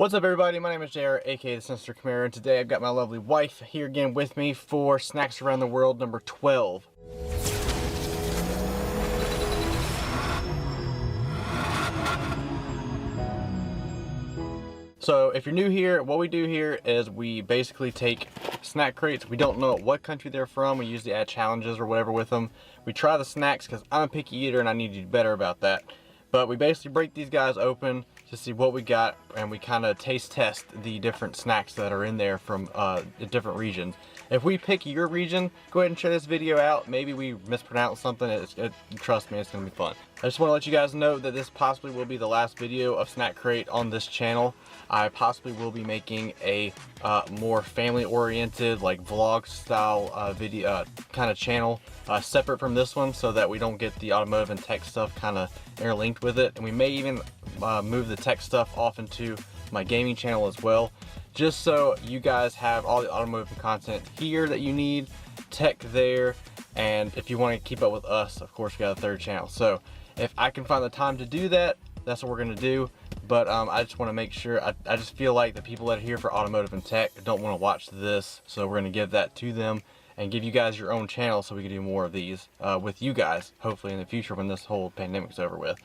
What's up, everybody? My name is JR, aka the Sinister Camaro, and today I've got my lovely wife here again with me for Snacks Around the World number 12. So if you're new here, what we do here is we basically take snack crates. We don't know what country they're from. We usually add challenges or whatever with them. We try the snacks because I'm a picky eater and I need to do better about that. But we basically break these guys open to see what we got, and we kind of taste test the different snacks that are in there from the different regions. If we pick your region, go ahead and share this video out. Maybe we mispronounced something. Trust me, it's going to be fun. I just want to let you guys know that this possibly will be the last video of Snack Crate on this channel. I possibly will be making a more family-oriented, like vlog-style video kind of channel, separate from this one, so that we don't get the automotive and tech stuff kind of interlinked with it. And we may even move the tech stuff off into my gaming channel as well, just so you guys have all the automotive content here that you need, tech there, and if you want to keep up with us, of course, we got a third channel. So if I can find the time to do that, that's what we're going to do. But I just want to make sure, I just feel like the people that are here for automotive and tech don't want to watch this, so we're going to give that to them and give you guys your own channel so we can do more of these with you guys, hopefully in the future when this whole pandemic's over with.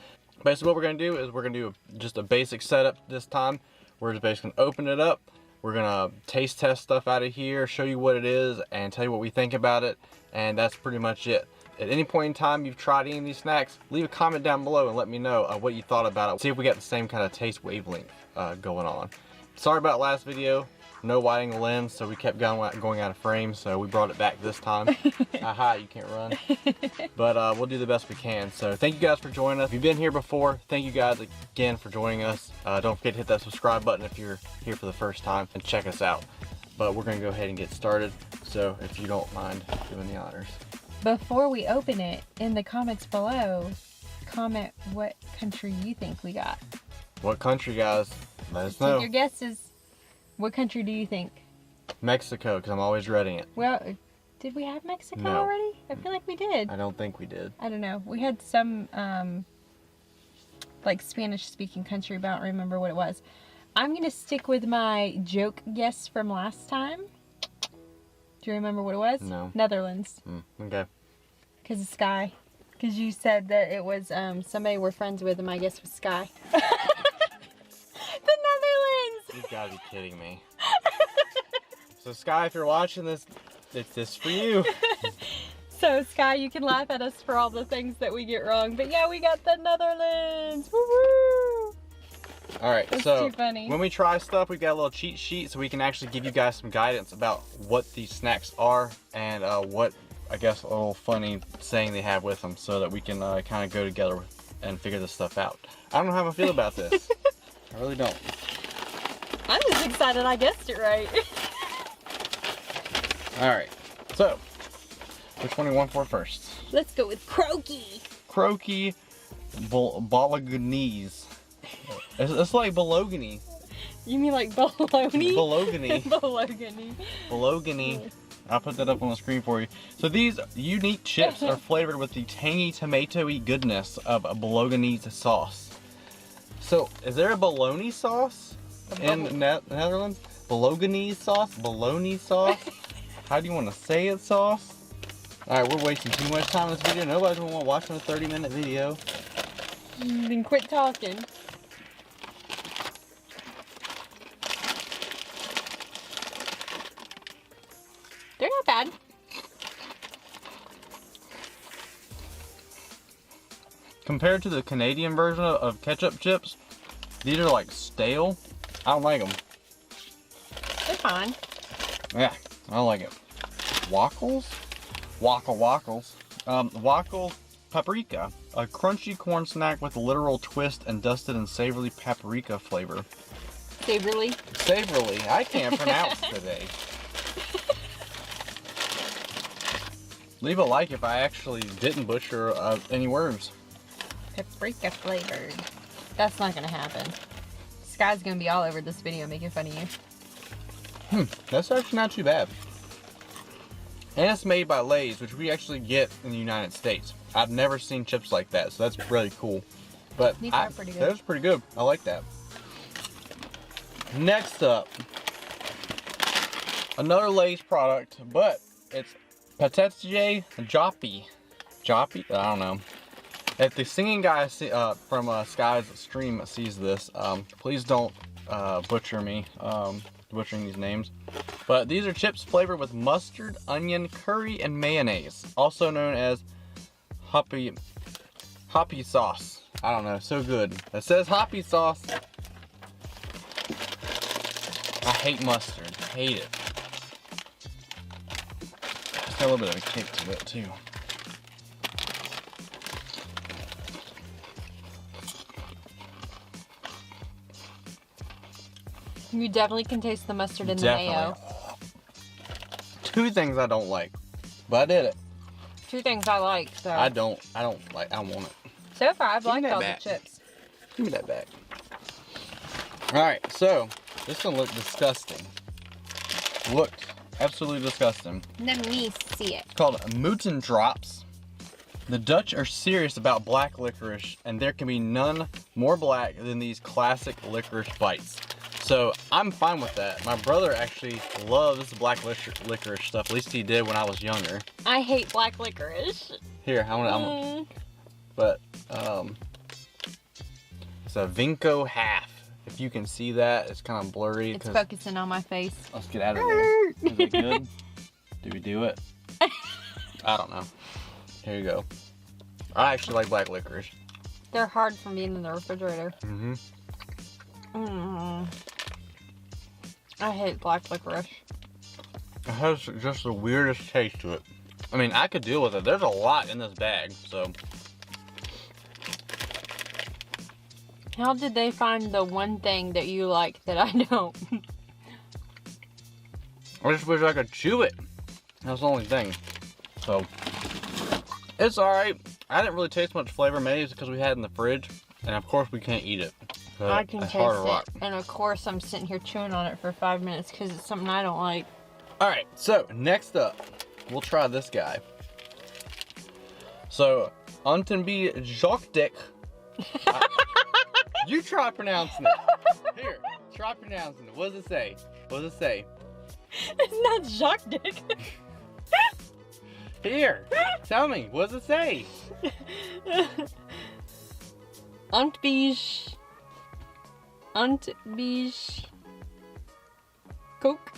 Basically what we're going to do is we're going to do just a basic setup this time. We're just basically going to open it up. We're going to taste test stuff out of here, show you what it is, and tell you what we think about it, and that's pretty much it. At any point in time you've tried any of these snacks, leave a comment down below and let me know what you thought about it. See if we got the same kind of taste wavelength going on. Sorry about last video, no wide angle lens, so we kept going out of frame, so we brought it back this time. Haha, you can't run. But we'll do the best we can. So thank you guys for joining us. If you've been here before, thank you guys again for joining us. Don't forget to hit that subscribe button if you're here for the first time, and check us out. But we're gonna go ahead and get started, so if you don't mind doing the honors. Before we open it, in the comments below, comment what country you think we got. What country, guys? Let us know. Your guess is, what country do you think? Mexico, because I'm always reading it. Well, did we have Mexico No. already? I feel like we did. I don't think we did. I don't know. We had some, like Spanish-speaking country, but I don't remember what it was. I'm going to stick with my joke guess from last time. Do you remember what it was? No. Netherlands. Okay. Because of Sky. Because you said that it was somebody we're friends with, and my guess was Sky. The Netherlands! You've got to be kidding me. So Sky, if you're watching this, it's this for you. So Sky, you can laugh at us for all the things that we get wrong. But yeah, we got the Netherlands! Woo-woo! Alright, That's so too funny. when we try stuff, we've got a little cheat sheet so we can actually give you guys some guidance about what these snacks are and what, I guess, a little funny saying they have with them, so that we can kind of go together and figure this stuff out. I don't know how I feel about this. I really don't. I'm just excited I guessed it right. Alright, so which one do you want for first? Let's go with croaky. Croaky Bolognese. It's like Balogany. You mean like bologna? Balogany. Balogany. Balogany. I'll put that up on the screen for you. So these unique chips are flavored with the tangy tomatoey goodness of a Bolognese sauce. So is there a bologna sauce in Netherlands? Bolognese sauce? Bologna sauce? How do you want to say it, sauce? Alright, we're wasting too much time in this video. Nobody's going to want to watch a 30-minute video. Then quit talking. They're not bad. Compared to the Canadian version of ketchup chips, these are like stale. I don't like them. They're fine. Yeah, I don't like it. Wackles? Wackles. Wackle paprika. A crunchy corn snack with a literal twist and dusted in savory paprika flavor. Savorly. Savorly. I can't pronounce today. Leave a like if I actually didn't butcher any words. Paprika flavored. That's not gonna happen. Sky's gonna be all over this video making fun of you. That's actually not too bad. And it's made by Lay's, which we actually get in the United States. I've never seen chips like that, so that's really cool. But these are pretty good. That was pretty good. I like that. next up, another Lay's product, but it's Patetje Joppy. Joppy? I don't know. If the singing guy from Sky's stream sees this, please don't butcher me butchering these names. But these are chips flavored with mustard, onion, curry, and mayonnaise, also known as hoppy sauce. I don't know, so good. It says hoppy sauce. I hate mustard, hate it. It's got a little bit of a kick to it too. You definitely can taste the mustard in the mayo. Two things I don't like, but I did it. Two things I like, so. I don't want it. So far, I've Give me liked that all back. the chips. Give me that back. Alright, so this one looked disgusting. Looked absolutely disgusting. Let me see it. It's called Muten Drops. The Dutch are serious about black licorice, and there can be none more black than these classic licorice bites. So I'm fine with that. My brother actually loves black licorice stuff. At least he did when I was younger. I hate black licorice. Here, but it's a Vinco half. If you can see that, it's kind of blurry. It's focusing on my face. Let's get out of there. Is it good? Do we do it? I don't know. Here you go. I actually like black licorice. They're hard from being in the refrigerator. I hate black licorice. It has just the weirdest taste to it. I mean, I could deal with it. There's a lot in this bag, so. How did they find the one thing that you like that I don't? I just wish I could chew it. That's the only thing. So, it's alright. I didn't really taste much flavor. Maybe it's because we had it in the fridge. And of course, we can't eat it. I can taste it. And of course, I'm sitting here chewing on it for 5 minutes because it's something I don't like. Alright, so next up, we'll try this guy. So, Untenby Jokdek. You try pronouncing it. Here, try pronouncing it. What does it say? What does it say? It's not Jacques Dick. Here, tell me. What does it say? Antbies Coke.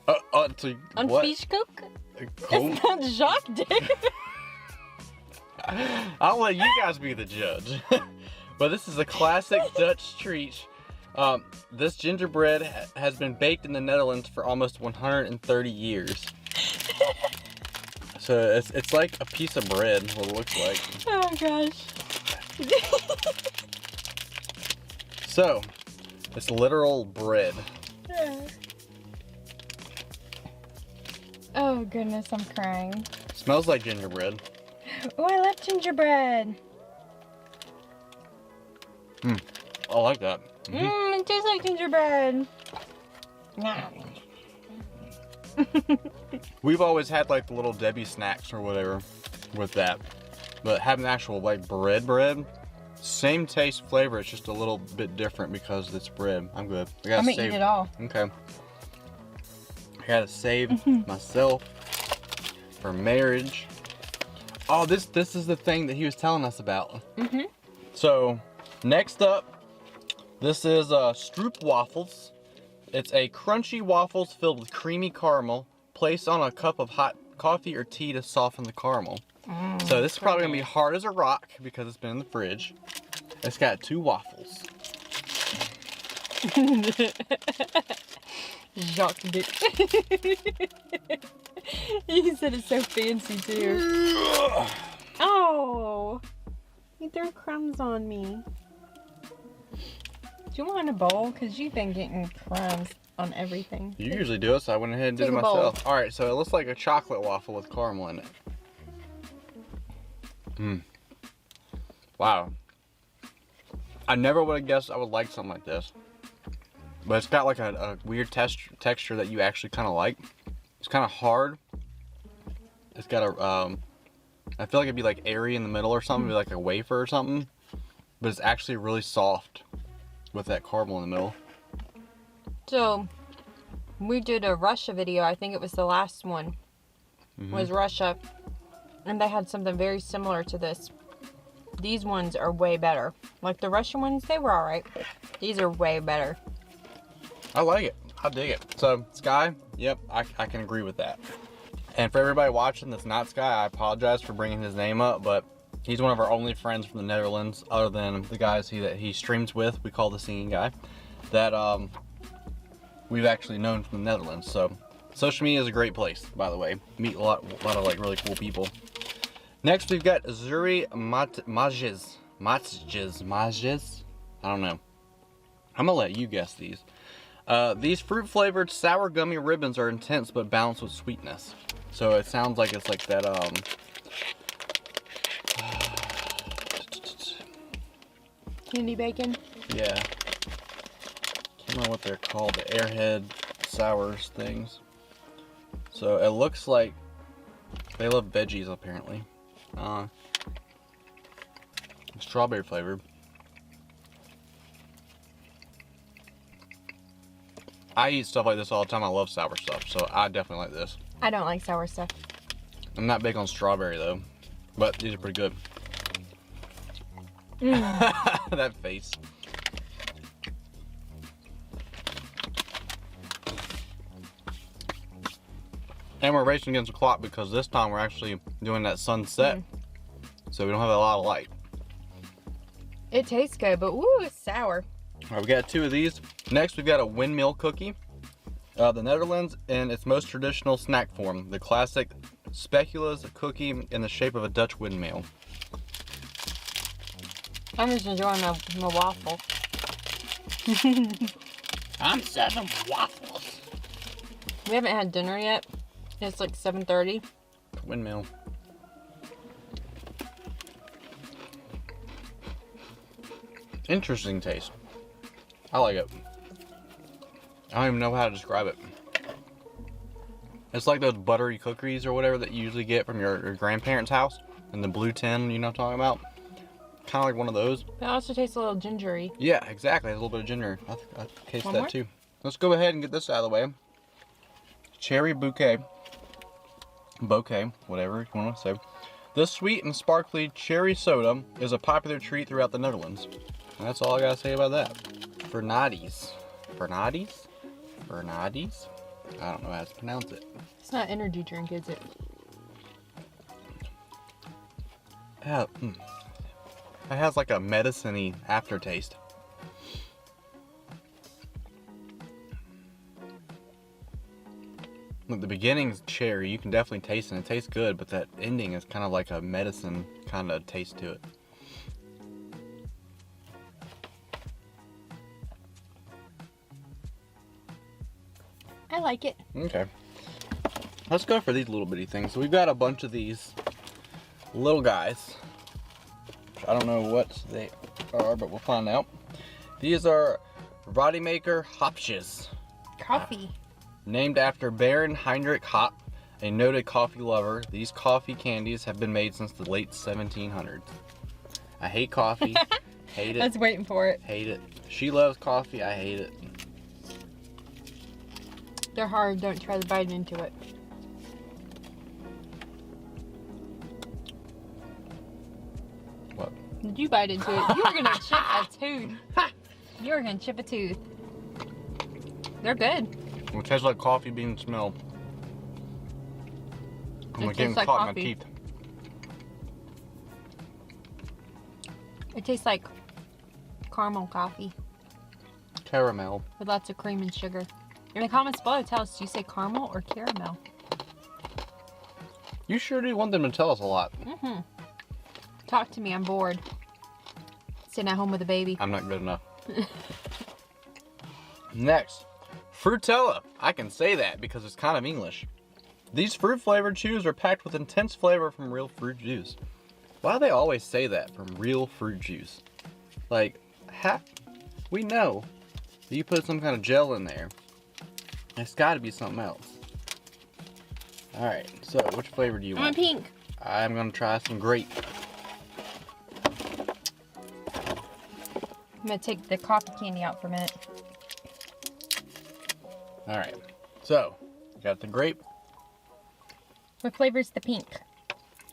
Antbies Coke? It's not Jacques Dick. I'll let you guys be the judge. But this is a classic Dutch treat. This gingerbread has been baked in the Netherlands for almost 130 years. So it's like a piece of bread, what it looks like. Oh gosh. So, it's literal bread. Oh goodness, I'm crying. Smells like gingerbread. Oh, I love gingerbread. I like that. It tastes like gingerbread. We've always had like the little Debbie snacks or whatever with that. But having actual like bread, same taste, flavor, it's just a little bit different because it's bread. I'm good. I'm gonna eat it all. Okay. I gotta save myself for marriage. Oh, this is the thing that he was telling us about. So, next up, this is stroopwafels. It's a crunchy waffles filled with creamy caramel, placed on a cup of hot coffee or tea to soften the caramel. So this is probably gonna be hard as a rock because it's been in the fridge. It's got 2 waffles. Jacques Dick. He said it's so fancy too. Oh, you threw crumbs on me. Do you want a bowl? Because you've been getting crumbs on everything. You usually do it, so I went ahead and did it myself. Alright, so it looks like a chocolate waffle with caramel in it. Wow. I never would have guessed I would like something like this. But it's got like a weird texture that you actually kind of like. It's kind of hard. It's got a, I feel like it'd be like airy in the middle or something, be like a wafer or something. But it's actually really soft with that caramel in the middle. So, we did a Russia video. I think it was the last one. Was Russia. And they had something very similar to this. These ones are way better. Like the Russian ones, they were alright. These are way better. I like it. I dig it. So, Sky, yep, I can agree with that. And for everybody watching that's not Sky, I apologize for bringing his name up, but he's one of our only friends from the Netherlands, other than the guys that he streams with, we call the singing guy, that we've actually known from the Netherlands. So, social media is a great place, by the way. Meet a lot of like really cool people. Next, we've got Zuri Majez. I don't know. I'm gonna let you guess these. These fruit-flavored sour gummy ribbons are intense but balanced with sweetness. So it sounds like it's like that, Candy bacon? yeah. Can't remember what they're called, the airhead sours things. So it looks like they love veggies, apparently. Strawberry flavored. I eat stuff like this all the time. I love sour stuff, so I definitely like this. I don't like sour stuff. I'm not big on strawberry though, but these are pretty good. That face. And we're racing against the clock because this time we're actually doing that sunset, so we don't have a lot of light. It tastes good, but ooh, it's sour. All right, we got 2 of these. Next, we've got a windmill cookie. The Netherlands in its most traditional snack form, the classic speculoos cookie in the shape of a Dutch windmill. I'm just enjoying my waffle. I'm serving waffles. We haven't had dinner yet. It's like 7:30. Windmill. Interesting taste. I like it. I don't even know how to describe it. It's like those buttery cookies or whatever that you usually get from your grandparents' house in the blue tin, you know what I'm talking about? Kind of like one of those. It also tastes a little gingery. Yeah, exactly. It has a little bit of ginger. I taste One that more? too. Let's go ahead and get this out of the way. Cherry bouquet. Bouquet, whatever you want to say. This sweet and sparkly cherry soda is a popular treat throughout the Netherlands. And that's all I gotta say about that. Fernades. Fernades? Fernades? I don't know how to pronounce it. It's not energy drink, is it? Yeah, it has like a medicine-y aftertaste. Look, the beginning's cherry, you can definitely taste it, and it tastes good, but that ending is kind of like a medicine kind of taste to it. I like it. Okay. Let's go for these little bitty things. So we've got a bunch of these little guys. I don't know what they are, but we'll find out. These are Rademacher Hopsjes. Coffee. Named after Baron Heinrich Hopp, a noted coffee lover, these coffee candies have been made since the late 1700s. I hate coffee. Hate it. I was waiting for it. Hate it. She loves coffee. I hate it. They're hard. Don't try to bite into it. What? Did you bite into it? You were gonna chip a tooth. You were gonna chip a tooth. They're good. It tastes like coffee bean smell. I'm It getting tastes like caught in my coffee. teeth. It tastes like caramel coffee Caramel. with lots of cream and sugar. In the comments below, tell us, do you say caramel or caramel? You sure do want them to tell us a lot. Mm-hmm. Talk to me. I'm bored. Sitting at home with a baby. I'm not good enough. Next, Frutella. I can say that because it's kind of English. These fruit-flavored chews are packed with intense flavor from real fruit juice. Why do they always say that, from real fruit juice? Like, we know that you put some kind of gel in there. It's got to be something else. Alright, so which flavor do you I want want? pink. I'm going to try some grape. I'm going to take the coffee candy out for a minute. All right, so got the grape. What flavor's the pink?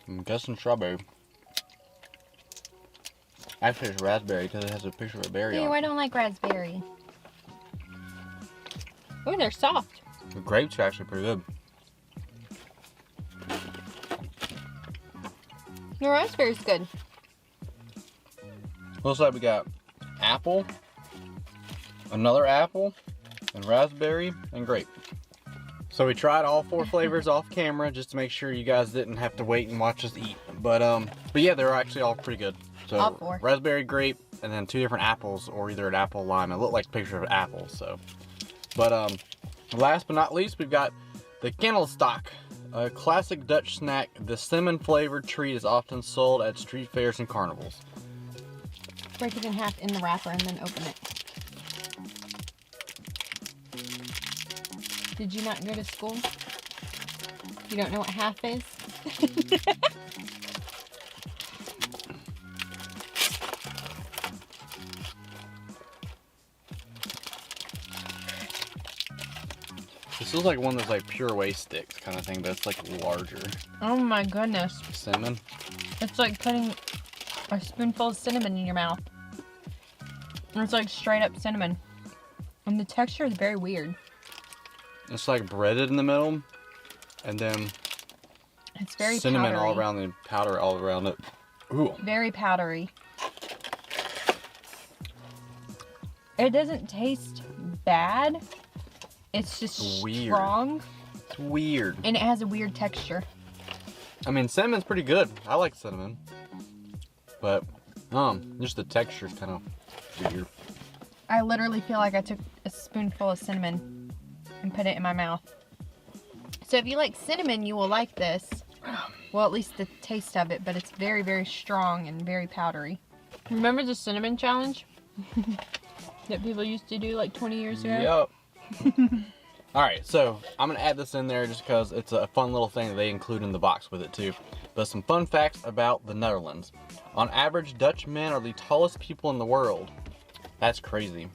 I'm guessing strawberry. Actually, it's raspberry because it has a picture of a berry Ew, on I it. don't like raspberry. Oh, they're soft. The grapes are actually pretty good. The raspberry's good. Looks like we got apple, another apple, and raspberry, and grape. So we tried all 4 flavors off camera just to make sure you guys didn't have to wait and watch us eat. But yeah, they're actually all pretty good. So All 4. Raspberry, grape, and then 2 different apples, or either an apple lime. It looked like a picture of an apple. So, but last but not least, we've got the Candlestick, a classic Dutch snack. The cinnamon flavored treat is often sold at street fairs and carnivals. Break it in half in the wrapper and then open it. Did you not go to school? You don't know what half is? This looks like one of those like pure waste sticks kind of thing, but it's like larger. Oh my goodness. Cinnamon. It's like putting a spoonful of cinnamon in your mouth. And it's like straight up cinnamon. And the texture is very weird. It's like breaded in the middle, and then It's very cinnamon powdery. all around, and powder all around it. Ooh. Very powdery. It doesn't taste bad. It's just Weird. strong. It's weird. And it has a weird texture. I mean, cinnamon's pretty good. I like cinnamon. But, just the texture's kind of weird. I literally feel like I took a spoonful of cinnamon and put it in my mouth. So if you like cinnamon, you will like this. Well, at least the taste of it, but it's very, very strong and very powdery. Remember the cinnamon challenge that people used to do like 20 years ago? Yep. Alright, so I'm going to add this in there just because it's a fun little thing that they include in the box with it too. But some fun facts about the Netherlands. On average, Dutch men are the tallest people in the world. That's crazy.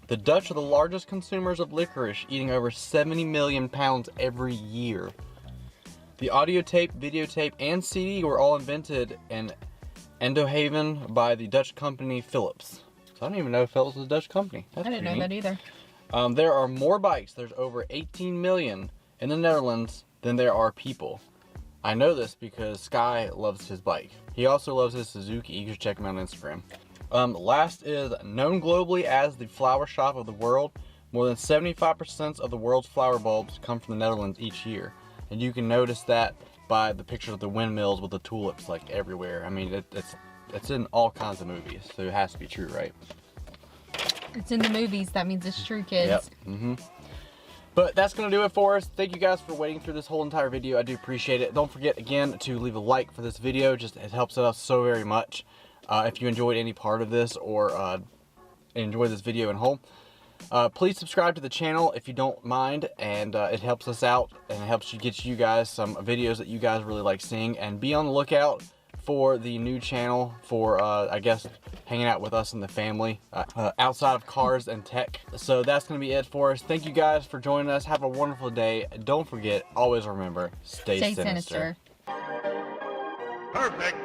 The Dutch are the largest consumers of licorice, eating over 70 million pounds every year. The audio tape, videotape, and CD were all invented in Eindhoven by the Dutch company Philips. So I don't even know if Philips was a Dutch company. That's I didn't know pretty that neat. either. There are more bikes, there's over 18 million in the Netherlands than there are people. I know this because Sky loves his bike. He also loves his Suzuki. You can check him out on Instagram. Last is known globally as the flower shop of the world. More than 75% of the world's flower bulbs come from the Netherlands each year. And you can notice that by the pictures of the windmills with the tulips like everywhere. I mean, it's in all kinds of movies, so it has to be true, right? It's in the movies. That means it's true, kids. Yep. But that's going to do it for us. Thank you guys for waiting through this whole entire video. I do appreciate it. Don't forget, again, to leave a like for this video. Just it helps us so very much. If you enjoyed any part of this or enjoy this video in whole. Please subscribe to the channel if you don't mind, and it helps us out and it helps you get you guys some videos that you guys really like seeing. And be on the lookout for the new channel for, I guess, hanging out with us and the family outside of cars and tech. So that's going to be it for us. Thank you guys for joining us. Have a wonderful day. Don't forget, always remember, stay sinister. Perfect.